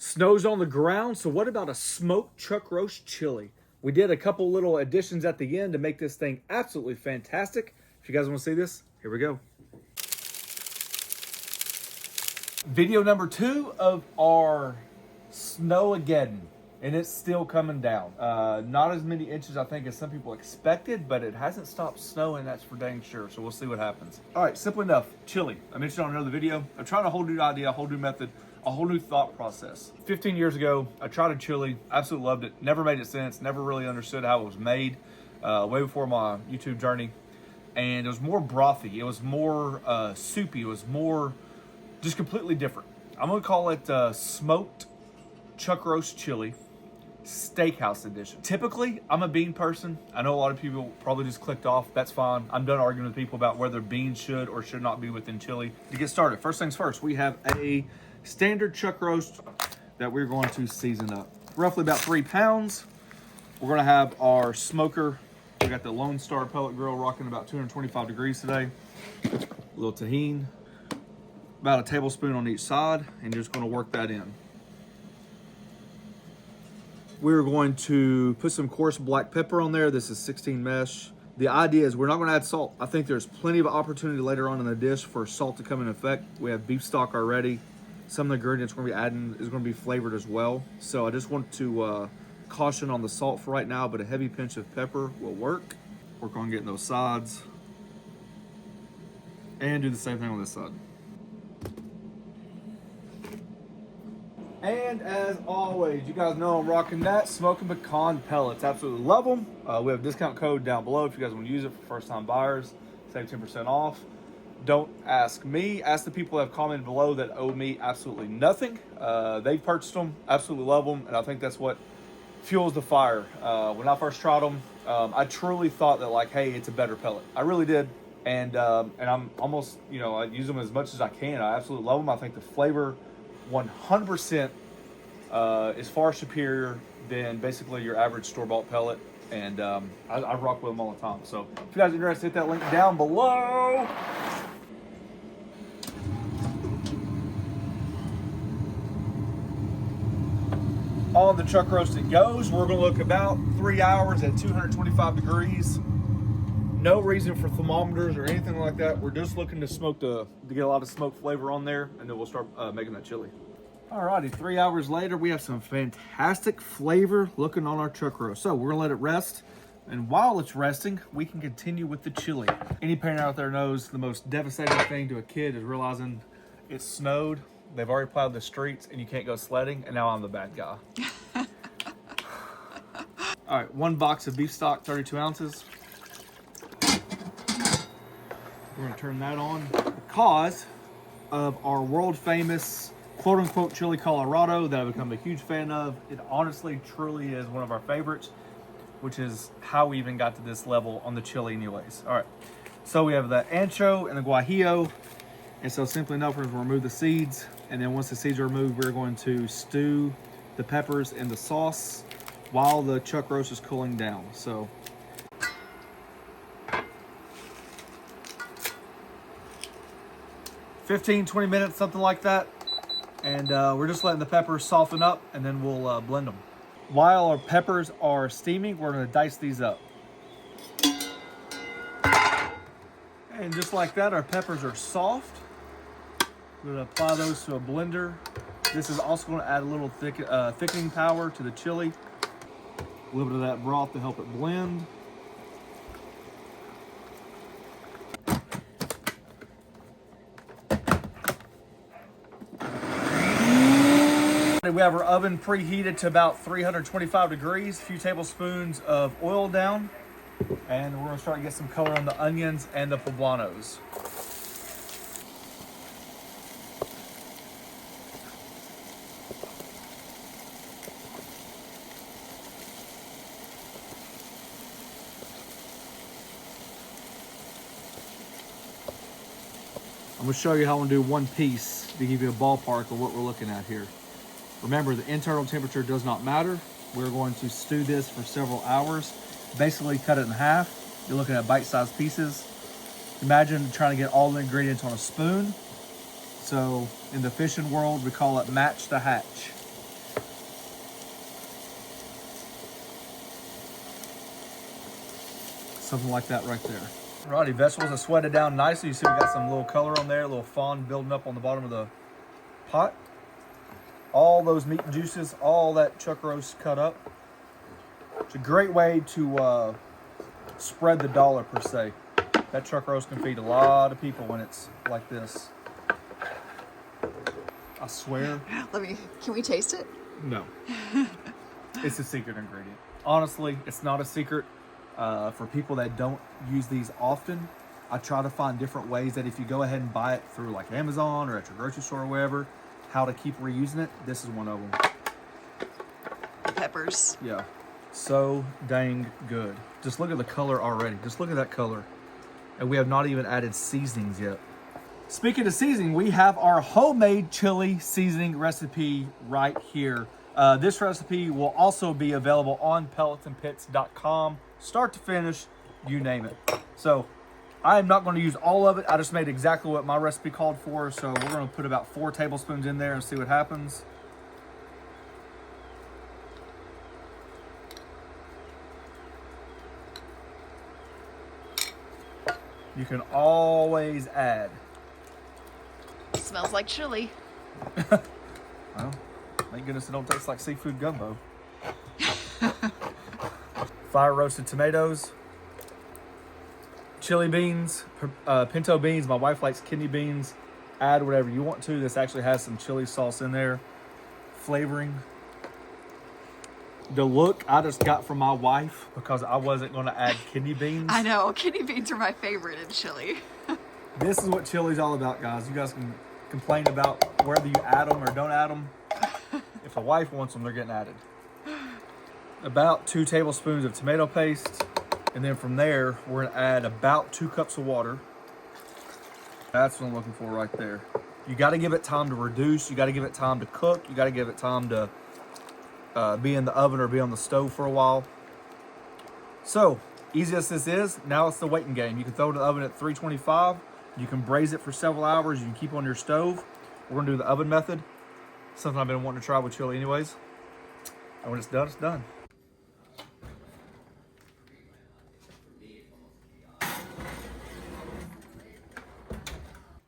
Snow's on the ground, so what about a smoked chuck roast chili? We did a couple little additions at the end to make this thing absolutely fantastic. If you guys want to see this, here we go. Video number 2 of our Snowageddon, and it's still coming down. Not as many inches, I think, as some people expected, but it hasn't stopped snowing, that's for dang sure, so we'll see what happens. All right, simple enough, chili. I mentioned on another video, I'm trying a whole new idea, a whole new method, a whole new thought process. 15 years ago, I tried a chili, absolutely loved it, never made it sense, never really understood how it was made, way before my YouTube journey. And it was more brothy, it was more soupy, it was more, just completely different. I'm gonna call it smoked chuck roast chili, steakhouse edition. Typically, I'm a bean person. I know a lot of people probably just clicked off. That's fine. I'm done arguing with people about whether beans should or should not be within chili. To get started, first things first, we have a standard chuck roast that we're going to season up. Roughly about 3 pounds. We're gonna have our smoker. We got the Lone Star pellet grill rocking about 225 degrees today. A little tahini, about a tablespoon on each side, and you're just gonna work that in. We're going to put some coarse black pepper on there. This is 16 mesh. The idea is we're not gonna add salt. I think there's plenty of opportunity later on in the dish for salt to come in effect. We have beef stock already. Some of the ingredients we're gonna be adding is gonna be flavored as well. So I just want to caution on the salt for right now, but a heavy pinch of pepper will work. Work on getting those sides. And do the same thing on this side. And as always, you guys know I'm rocking that smoking pecan pellets. Absolutely love them. We have a discount code down below if you guys want to use it for first-time buyers. Save 10% off. Don't ask me. Ask the people that have commented below that owe me absolutely nothing. They've purchased them, absolutely love them, and I think that's what fuels the fire. When I first tried them, I truly thought that, like, hey, it's a better pellet. I really did. And I'm almost, you know, I use them as much as I can. I absolutely love them. I think the flavor 100% is far superior than basically your average store-bought pellet, and I rock with them all the time. So if you guys are interested, hit that link down below. On the chuck roast it goes. We're gonna look about 3 hours at 225 degrees. No reason for thermometers or anything like that. We're just looking to smoke to get a lot of smoke flavor on there, and then we'll start making that chili. Alrighty, 3 hours later, we have some fantastic flavor looking on our chuck roast. So we're gonna let it rest, and while it's resting, we can continue with the chili. Any parent out there knows the most devastating thing to a kid is realizing it snowed, they've already plowed the streets, and you can't go sledding, and now I'm the bad guy. All right, 1 box of beef stock, 32 ounces. We're gonna turn that on because of our world famous quote unquote chili Colorado that I've become a huge fan of. It honestly, truly is one of our favorites, which is how we even got to this level on the chili anyways. All right, so we have the ancho and the guajillo. And so simply enough, we're gonna remove the seeds. And then once the seeds are removed, we're going to stew the peppers in the sauce while the chuck roast is cooling down. So 15-20 minutes, something like that, and we're just letting the peppers soften up, and then we'll blend them. While our peppers are steaming, we're going to dice these up, and just like that, our peppers are soft. We're going to apply those to a blender. This is also going to add a little thickening power to the chili, a little bit of that broth to help it blend. We have our oven preheated to about 325 degrees, a few tablespoons of oil down, and we're gonna start to get some color on the onions and the poblanos. I'm gonna show you how I'm gonna do one piece to give you a ballpark of what we're looking at here. Remember, the internal temperature does not matter. We're going to stew this for several hours. Basically cut it in half. You're looking at bite-sized pieces. Imagine trying to get all the ingredients on a spoon. So in the fishing world, we call it match the hatch. Something like that right there. Alrighty, vegetables are sweated down nicely. You see we got some little color on there, a little fond building up on the bottom of the pot. All those meat juices, all that chuck roast cut up. It's a great way to spread the dollar per se. That chuck roast can feed a lot of people when it's like this. I swear. Can we taste it? No. It's a secret ingredient. Honestly, it's not a secret. For people that don't use these often, I try to find different ways that if you go ahead and buy it through like Amazon or at your grocery store or wherever, how to keep reusing it. This is one of them. The peppers. Yeah. So dang good. Just look at the color already. Just look at that color. And we have not even added seasonings yet. Speaking of seasoning, we have our homemade chili seasoning recipe right here. This recipe will also be available on pelletsandpits.com. Start to finish, you name it. So I am not going to use all of it. I just made exactly what my recipe called for. So we're going to put about 4 tablespoons in there and see what happens. You can always add. Smells like chili. Well, thank goodness it don't taste like seafood gumbo. Fire roasted tomatoes, chili beans, pinto beans. My wife likes kidney beans. Add whatever you want to. This actually has some chili sauce in there, flavoring. The look I just got from my wife because I wasn't going to add kidney beans. I know, kidney beans are my favorite in chili. This is what chili's all about, guys. You guys can complain about whether you add them or don't add them. If the wife wants them, they're getting added. About 2 tablespoons of tomato paste. And then from there, we're gonna add about 2 cups of water. That's what I'm looking for right there. You gotta give it time to reduce. You gotta give it time to cook. You gotta give it time to be in the oven or be on the stove for a while. So, easy as this is, now it's the waiting game. You can throw it in the oven at 325. You can braise it for several hours. You can keep it on your stove. We're gonna do the oven method. Something I've been wanting to try with chili anyways. And when it's done, it's done.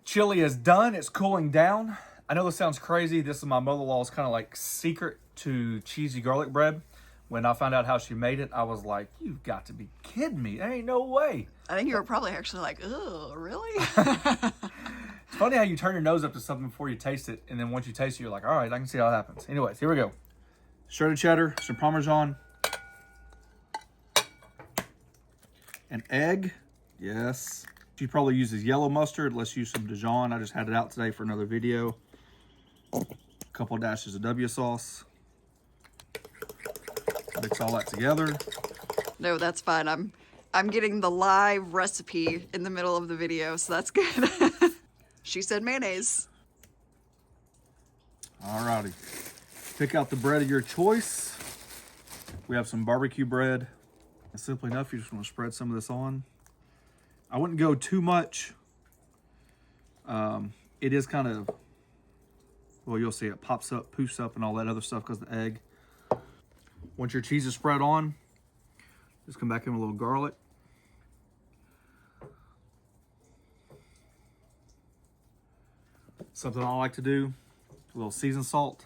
Chili is done. It's cooling down. I know this sounds crazy. This is my mother-in-law's kind of like secret to cheesy garlic bread. When I found out how she made it, I was like, you've got to be kidding me. There ain't no way. I think you were probably actually like, oh, really? It's funny how you turn your nose up to something before you taste it. And then once you taste it, you're like, all right, I can see how it happens. Anyways, here we go. Shredded cheddar, some Parmesan. An egg. Yes. She probably uses yellow mustard. Let's use some Dijon. I just had it out today for another video. A couple dashes of W sauce. Mix all that together. No, that's fine. I'm getting the live recipe in the middle of the video, so that's good. She said mayonnaise. Alrighty. Pick out the bread of your choice. We have some barbecue bread. And simply enough, you just want to spread some of this on. I wouldn't go too much. It is kind of, well, you'll see it pops up, poofs up, and all that other stuff because of the egg. Once your cheese is spread on, just come back in with a little garlic. Something I like to do, a little seasoned salt.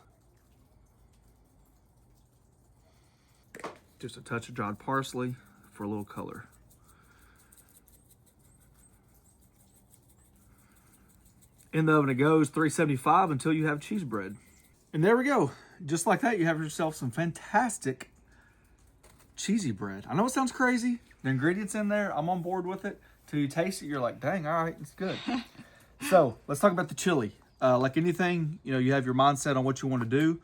Just a touch of dried parsley for a little color. In the oven it goes, 375 until you have cheese bread. And there we go. Just like that, you have yourself some fantastic cheesy bread. I know it sounds crazy. The ingredients in there, I'm on board with it. Till you taste it, you're like, dang, all right, it's good. So let's talk about the chili. Like anything, you know, you have your mindset on what you want to do.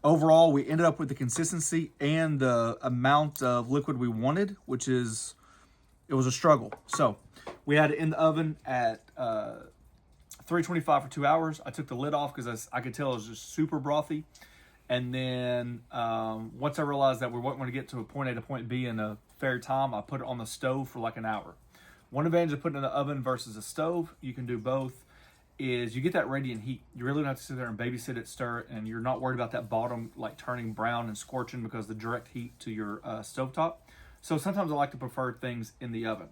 Overall, we ended up with the consistency and the amount of liquid we wanted, which is, it was a struggle. So we had it in the oven at 325 for 2 hours. I took the lid off because I could tell it was just super brothy. And then once I realized that we weren't going to get to a point A to point B in a fair time, I put it on the stove for like an hour. One advantage of putting it in the oven versus a stove, you can do both, is you get that radiant heat. You really don't have to sit there and babysit it, stir it, and you're not worried about that bottom like turning brown and scorching because of the direct heat to your stovetop. So sometimes I like to prefer things in the oven.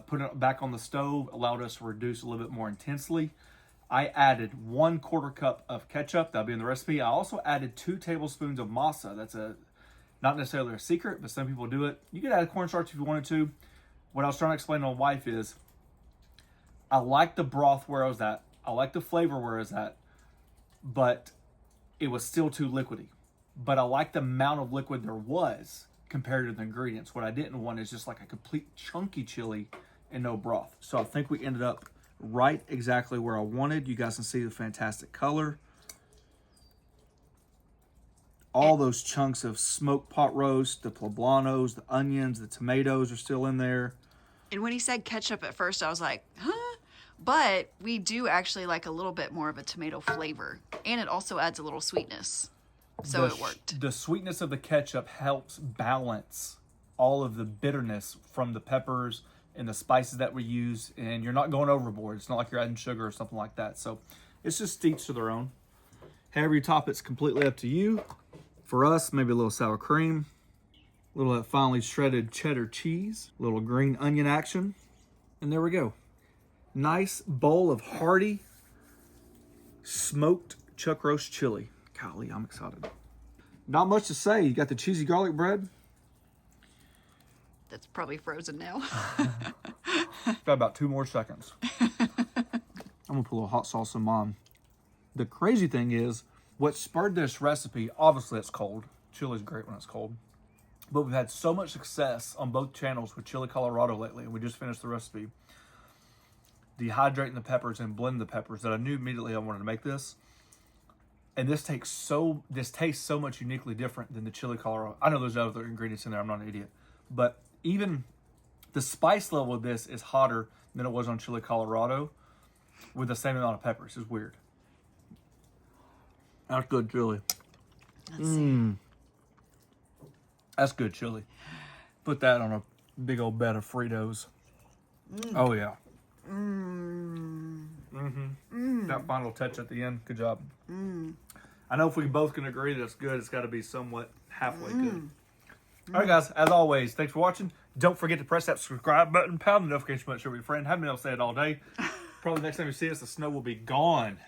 Putting it back on the stove allowed us to reduce a little bit more intensely. I added 1/4 cup of ketchup. That'll be in the recipe. I also added 2 tablespoons of masa. That's not necessarily a secret, but some people do it. You could add cornstarch if you wanted to. What I was trying to explain to my wife is, I like the broth where I was at. I like the flavor where I was at, but it was still too liquidy. But I like the amount of liquid there was compared to the ingredients. What I didn't want is just like a complete chunky chili and no broth. So I think we ended up right exactly where I wanted. You guys can see the fantastic color. All those chunks of smoked pot roast, the poblanos, the onions, the tomatoes are still in there. And when he said ketchup at first, I was like, huh? But we do actually like a little bit more of a tomato flavor. And it also adds a little sweetness. So it worked. The sweetness of the ketchup helps balance all of the bitterness from the peppers and the spices that we use. And you're not going overboard. It's not like you're adding sugar or something like that. So it's just each to their own. However you top it's completely up to you. For us, maybe a little sour cream. A little of that finely shredded cheddar cheese. A little green onion action. And there we go. Nice bowl of hearty smoked chuck roast chili. Golly, I'm excited. Not much to say. You got the cheesy garlic bread. That's probably frozen now. Got about 2 more seconds. I'm gonna put a little hot sauce in mine. The crazy thing is, what spurred this recipe, obviously it's cold. Chili's great when it's cold. But we've had so much success on both channels with Chili Colorado lately, and we just finished the recipe. Dehydrating the peppers and blending the peppers, that I knew immediately I wanted to make this. And this tastes so much uniquely different than the Chili Colorado. I know there's other ingredients in there, I'm not an idiot. But even the spice level of this is hotter than it was on Chili Colorado with the same amount of peppers. It's weird. That's good chili. Let's see. That's good chili. Put that on a big old bed of Fritos. Oh, yeah. That final touch at the end. Good job. I know if we both can agree that it's good, it's got to be somewhat halfway good. All right, guys. As always, thanks for watching. Don't forget to press that subscribe button, pound the notification button, share with your friend. Haven't been able to say it all day. Probably next time you see us, the snow will be gone.